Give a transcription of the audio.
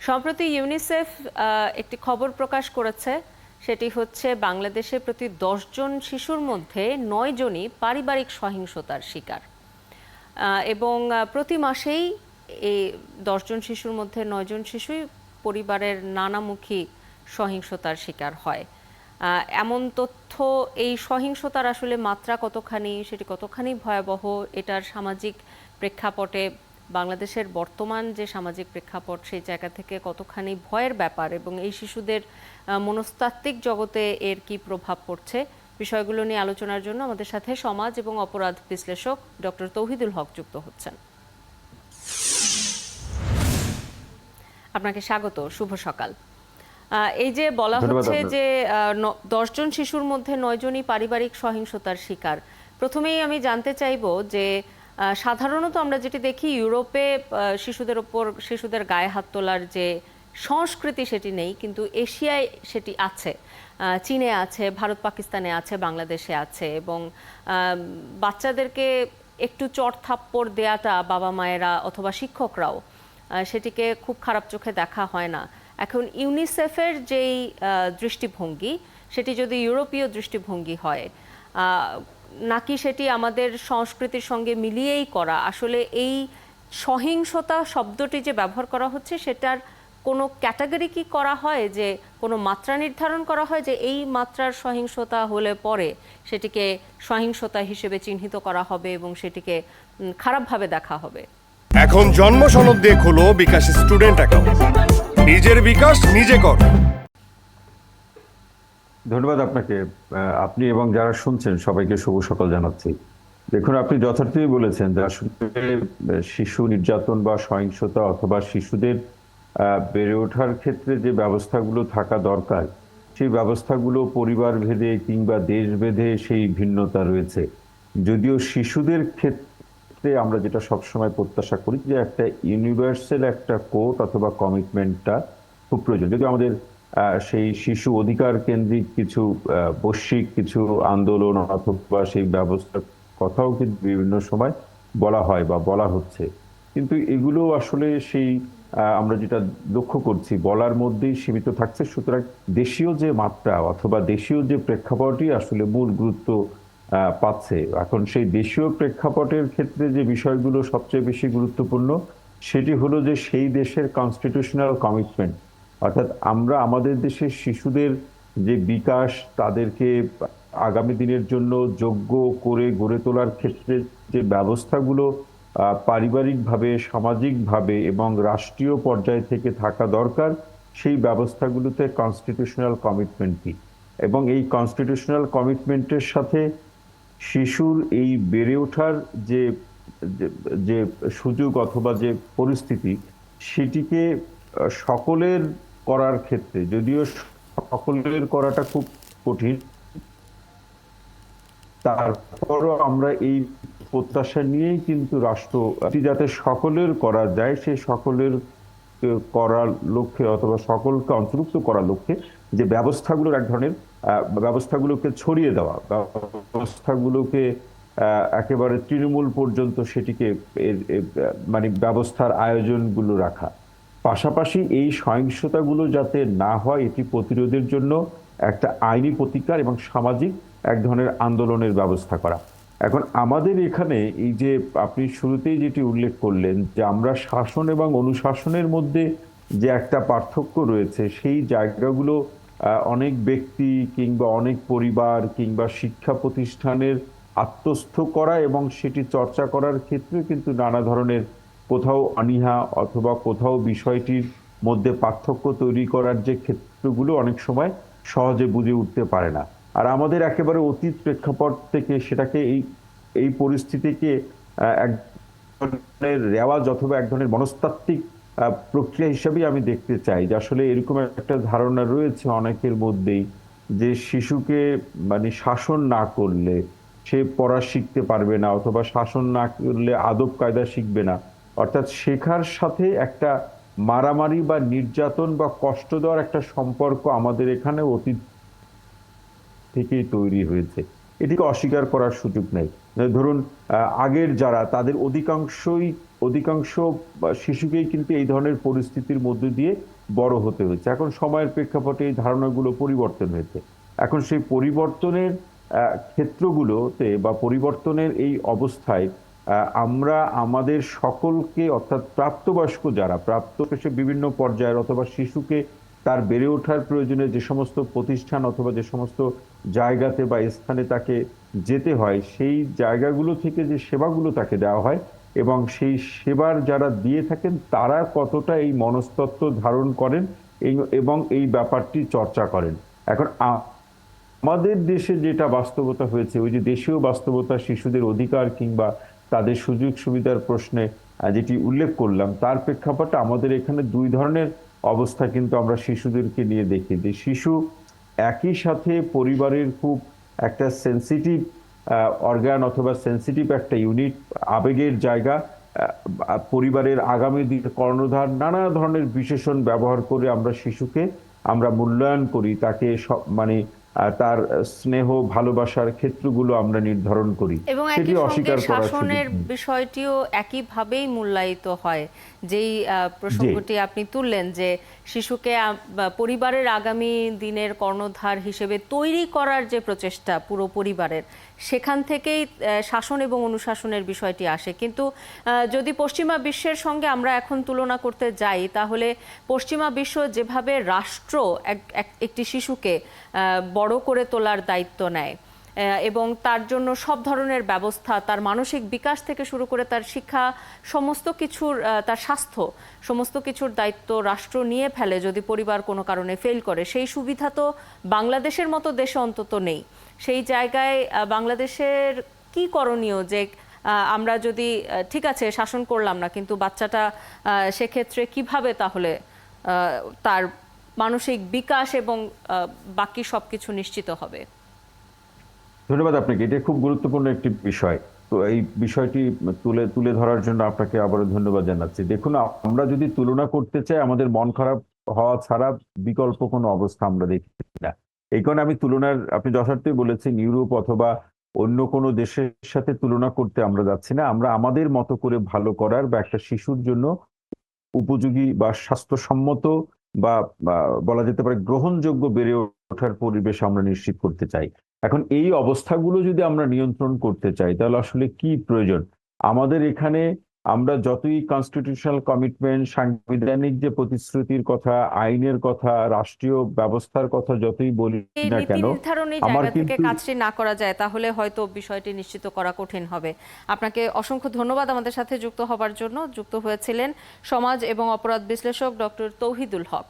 সম্প্রতি ইউনিসেফ একটি খবর প্রকাশ করেছে। সেটি হচ্ছে বাংলাদেশে প্রতি 10 জন শিশুর মধ্যে 9 জনই পারিবারিক সহিংসতার শিকার। এবং প্রতি মাসেই এই 10 জন শিশুর মধ্যে 9 জন শিশুই পরিবারের নানামুখী সহিংসতার শিকার হয়। এমন তথ্য, এই সহিংসতার আসলে মাত্রা কতখানি, সেটি কতখানি ভয়াবহ, এটার সামাজিক প্রেক্ষাপটে বাংলাদেশের বর্তমান যে সামাজিক প্রেক্ষাপট সেই জায়গা থেকে কতখানি ভয়ের ব্যাপার এবং এই শিশুদের মনস্তাত্ত্বিক জগতে এর কি প্রভাব পড়ছে, বিষয়গুলো নিয়ে আলোচনার জন্য আমাদের সাথে সমাজ এবং অপরাধ বিশ্লেষক ডক্টর তৌহিদুল হক যুক্ত হচ্ছেন। আপনাকে স্বাগত, শুভ সকাল। এই যে বলা হচ্ছে যে 10 জন শিশুর মধ্যে 9 জনই পারিবারিক সহিংসতার শিকার, প্রথমেই আমি জানতে চাইব যে সাধারণত আমরা যেটি দেখি ইউরোপে শিশুদের গায়ে হাত তোলার যে সংস্কৃতি সেটি নেই, কিন্তু এশিয়ায় সেটি আছে। চীনে আছে, ভারত পাকিস্তানে আছে, বাংলাদেশে আছে। এবং বাচ্চাদেরকে একটু চড় থাপ্পড় দেয়াটা বাবা মায়েরা অথবা শিক্ষকরাও সেটিকে খুব খারাপ চোখে দেখা হয় না। এখন ইউনিসেফের যেই দৃষ্টিভঙ্গি সেটি যদি ইউরোপীয় দৃষ্টিভঙ্গি হয় নাকি সেটি আমাদের সংস্কৃতির সঙ্গে মিলিয়েই করা, আসলে এই সহিংসতা শব্দটি যে ব্যবহার করা হচ্ছে সেটার কোনো ক্যাটাগরি কি করা হয়, যে কোনো মাত্রা নির্ধারণ করা হয় যে এই মাত্রার সহিংসতা হলে পরে সেটিকে সহিংসতা হিসেবে চিহ্নিত করা হবে এবং সেটিকে খারাপভাবে দেখা হবে? এখন জন্ম সনদ দিয়ে খোলো বিকাশ স্টুডেন্ট অ্যাকাউন্ট, নিজের বিকাশ নিজে কর। ধন্যবাদ আপনাকে। আপনি এবং যারা শুনছেন সবাইকে শুভ সকাল জানাচ্ছি। দেখুন, আপনি যথার্থই বলেছেন যে আসলে শিশু নির্যাতন বা সহিংসতা অথবা শিশুদের বেড়ে ওঠার ক্ষেত্রে যে ব্যবস্থাগুলো থাকা দরকার সেই ব্যবস্থাগুলো পরিবার ভেদে কিংবা দেশ ভেদে সেই ভিন্নতা রয়েছে। যদিও শিশুদের ক্ষেত্রে আমরা যেটা সবসময় প্রত্যাশা করি যে একটা ইউনিভার্সাল একটা কোড অথবা কমিটমেন্টটা খুব প্রয়োজন। যদিও আমাদের সেই শিশু অধিকার কেন্দ্রিক কিছু বৈশ্বিক কিছু আন্দোলন অথবা সেই ব্যবস্থার কথাও কিন্তু বিভিন্ন সময় বলা হয় বা বলা হচ্ছে, কিন্তু এগুলো আসলে সেই আমরা যেটা লক্ষ্য করছি বলার মধ্যেই সীমিত থাকছে। সুতরাং দেশীয় যে মাত্রা অথবা দেশীয় যে প্রেক্ষাপটই আসলে মূল গুরুত্ব পাচ্ছে। এখন সেই দেশীয় প্রেক্ষাপটের ক্ষেত্রে যে বিষয়গুলো সবচেয়ে বেশি গুরুত্বপূর্ণ সেটি হলো যে সেই দেশের কনস্টিটিউশনাল কমিটমেন্ট, অর্থাৎ আমরা আমাদের দেশের শিশুদের যে বিকাশ, তাদেরকে আগামী দিনের জন্য যোগ্য করে গড়ে তোলার ক্ষেত্রে যে ব্যবস্থাগুলো পারিবারিকভাবে, সামাজিকভাবে এবং রাষ্ট্রীয় পর্যায় থেকে থাকা দরকার, সেই ব্যবস্থাগুলোতে কনস্টিটিউশনাল কমিটমেন্ট কি, এবং এই কনস্টিটিউশনাল কমিটমেন্টের সাথে শিশুর এই বেড়ে ওঠার যে যে সুযোগ অথবা যে পরিস্থিতি সেটিকে সকলের করার ক্ষেত্রে, যদিও সকলের করাটা খুব কঠিন, তারপরও আমরা এই প্রত্যাশা নিয়েই কিন্তু রাষ্ট্র যাতে সকলের করা যায় সেই সকলের করার লক্ষ্যে অথবা সকলকে অন্তর্ভুক্ত করার লক্ষ্যে যে ব্যবস্থাগুলোর এক ধরনের ব্যবস্থাগুলোকে ছড়িয়ে দেওয়া, ব্যবস্থাগুলোকে একেবারে তৃণমূল পর্যন্ত সেটিকে মানে ব্যবস্থার আয়োজনগুলো রাখা, পাশাপাশি এই সহিংসতাগুলো যাতে না হয় এটি প্রতিরোধের জন্য একটা আইনি প্রতিকার এবং সামাজিক এক ধরনের আন্দোলনের ব্যবস্থা করা। এখন আমাদের এখানে এই যে আপনি শুরুতেই যেটি উল্লেখ করলেন যে আমরা শাসন এবং অনুশাসনের মধ্যে যে একটা পার্থক্য রয়েছে, সেই জায়গাগুলো অনেক ব্যক্তি কিংবা অনেক পরিবার কিংবা শিক্ষা প্রতিষ্ঠানের আত্মস্থ করা এবং সেটি চর্চা করার ক্ষেত্রে কিন্তু নানা ধরনের কোথাও অনীহা অথবা কোথাও বিষয়টির মধ্যে পার্থক্য তৈরি করার যে ক্ষেত্রগুলো অনেক সময় সহজে বুঝে উঠতে পারে না। আর আমাদের একেবারে অতীত প্রেক্ষাপট থেকে সেটাকে এই পরিস্থিতিকে এক ধরনের রেওয়াজ অথবা এক ধরনের মনস্তাত্ত্বিক প্রক্রিয়া হিসাবেই আমি দেখতে চাই যে আসলে এরকম একটা ধারণা রয়েছে অনেকের মধ্যেই যে শিশুকে মানে শাসন না করলে সে পড়া শিখতে পারবে না অথবা শাসন না করলে আদব কায়দা শিখবে না, অর্থাৎ শেখার সাথে একটা মারামারি বা নির্যাতন বা কষ্ট দেওয়ার একটা সম্পর্ক আমাদের এখানে অতীত থেকেই তৈরি হয়েছে। এটিকে অস্বীকার করার সুযোগ নেই। ধরুন আগের যারা, তাদের অধিকাংশই অধিকাংশ শিশুকেই কিন্তু এই ধরনের পরিস্থিতির মধ্যে দিয়ে বড় হতে হচ্ছে। এখন সময়ের প্রেক্ষাপটে এই ধারণাগুলো পরিবর্তন হয়েছে। এখন সেই পরিবর্তনের ক্ষেত্রগুলোতে বা পরিবর্তনের এই অবস্থায় আমরা আমাদের সকলকে, অর্থাৎ প্রাপ্তবয়স্ক যারা প্রাপ্তবয়সে বিভিন্ন পর্যায়ের অথবা শিশুকে তার বেড়ে ওঠার প্রয়োজনে যে সমস্ত প্রতিষ্ঠান অথবা যে সমস্ত জায়গাতে বা স্থানে তাকে যেতে হয়, সেই জায়গাগুলো থেকে যে সেবাগুলো তাকে দেওয়া হয় এবং সেই সেবার যারা দিয়ে থাকেন তারা কতটা এই মনস্তত্ত্ব ধারণ করেন এবং এই ব্যাপারটি চর্চা করেন। এখন আমাদের দেশে যেটা বাস্তবতা হয়েছে, ওই যে দেশীয় বাস্তবতা, শিশুদের অধিকার কিংবা তাদের সুযোগ সুবিধার প্রশ্নে যেটি উল্লেখ করলাম, তার প্রেক্ষাপটে আমাদের এখানে দুই ধরনের অবস্থা কিন্তু আমরা শিশুদেরকে নিয়ে দেখি। যে শিশু একই সাথে পরিবারের খুব একটা সেন্সিটিভ অর্গান অথবা সেন্সিটিভ একটা ইউনিট, আবেগের জায়গা, পরিবারের আগামী দিন কর্ণধার, নানা ধরনের বিশেষণ ব্যবহার করে আমরা শিশুকে আমরা মূল্যায়ন করি, তাকে মানে তার স্নেহ ভালোবাসার ক্ষেত্রগুলো আমরা নির্ধারণ করি, এবং সেটি একই সঙ্গে অস্বীকার করার সুযোগ শাসনের নেই। বিষয়টিও একইভাবেই মূল্যায়িত হয়। যেই প্রসঙ্গটি আপনি তুললেন যে শিশুকে পরিবারের আগামী দিনের কর্ণধার হিসেবে তৈরি করার যে প্রচেষ্টা পুরো পরিবারের, সেখান থেকেই শাসন এবং অনুশাসনের বিষয়টি আসে। কিন্তু যদি পশ্চিমা বিশ্বের সঙ্গে আমরা এখন তুলনা করতে যাই, তাহলে পশ্চিমা বিশ্ব যেভাবে রাষ্ট্র একটি শিশুকে বড় করে তোলার দায়িত্ব নেয় এবং তার জন্য সব ধরনের ব্যবস্থা, তার মানসিক বিকাশ থেকে শুরু করে তার শিক্ষা, সমস্ত কিছুর, তার স্বাস্থ্য, সমস্ত কিছুর দায়িত্ব রাষ্ট্র নিয়ে ফেলে যদি পরিবার কোনো কারণে ফেল করে, সেই সুবিধা তো বাংলাদেশের মতো দেশে অন্তত নেই। সেই জায়গায় বাংলাদেশের কি করণীয় যে আমরা যদি ঠিক আছে শাসন করলাম না, কিন্তু বাচ্চাটা সেক্ষেত্রে কিভাবে তাহলে তার মানসিক বিকাশ এবং বাকি সবকিছু নিশ্চিত হবে? ধন্যবাদ আপনাকে, এটা খুব গুরুত্বপূর্ণ একটি বিষয়। তো এই বিষয়টি তুলে তুলে ধরার জন্য আপনাকে আবারও ধন্যবাদ জানাচ্ছি। দেখুন, আমরা যদি তুলনা করতে চাই, আমাদের মন খারাপ হওয়া ছাড়া বিকল্প কোনো অবস্থা আমরা দেখি না। এই কারণে আমি তুলনার, আপনি যথার্থই বলেছেন, ইউরোপ অথবা অন্য কোনো দেশের সাথে তুলনা করতে আমরা যাচ্ছি না। আমরা আমাদের মতো করে ভালো করার বা একটা শিশুর জন্য উপযোগী বা স্বাস্থ্যসম্মত বা বলা যেতে পারে গ্রহণযোগ্য বেড়ে ওঠার পরিবেশ আমরা নিশ্চিত করতে চাই। এখন এই অবস্থাগুলো যদি আমরা নিয়ন্ত্রণ করতে চাই, তাহলে আসলে কি প্রয়োজন? আমাদের এখানে আমরা যতই কনস্টিটিউশনাল কমিটমেন্ট, সাংবিধানিক যে প্রতিশ্রুতির কথা, আইনের কথা, রাষ্ট্রীয় ব্যবস্থার কথা যতই বলি এই না নীতি কেন, নির্ধারণী আমার জায়গা থেকে কিন্তু কাজটি না করা যায়, তাহলে হয়তো বিষয়টি নিশ্চিত করা কঠিন হবে। আপনাকে অসংখ্য ধন্যবাদ আমাদের সাথে যুক্ত হবার জন্য। যুক্ত হয়েছিলেন সমাজ এবং অপরাধ বিশ্লেষক ডক্টর তৌহিদুল হক।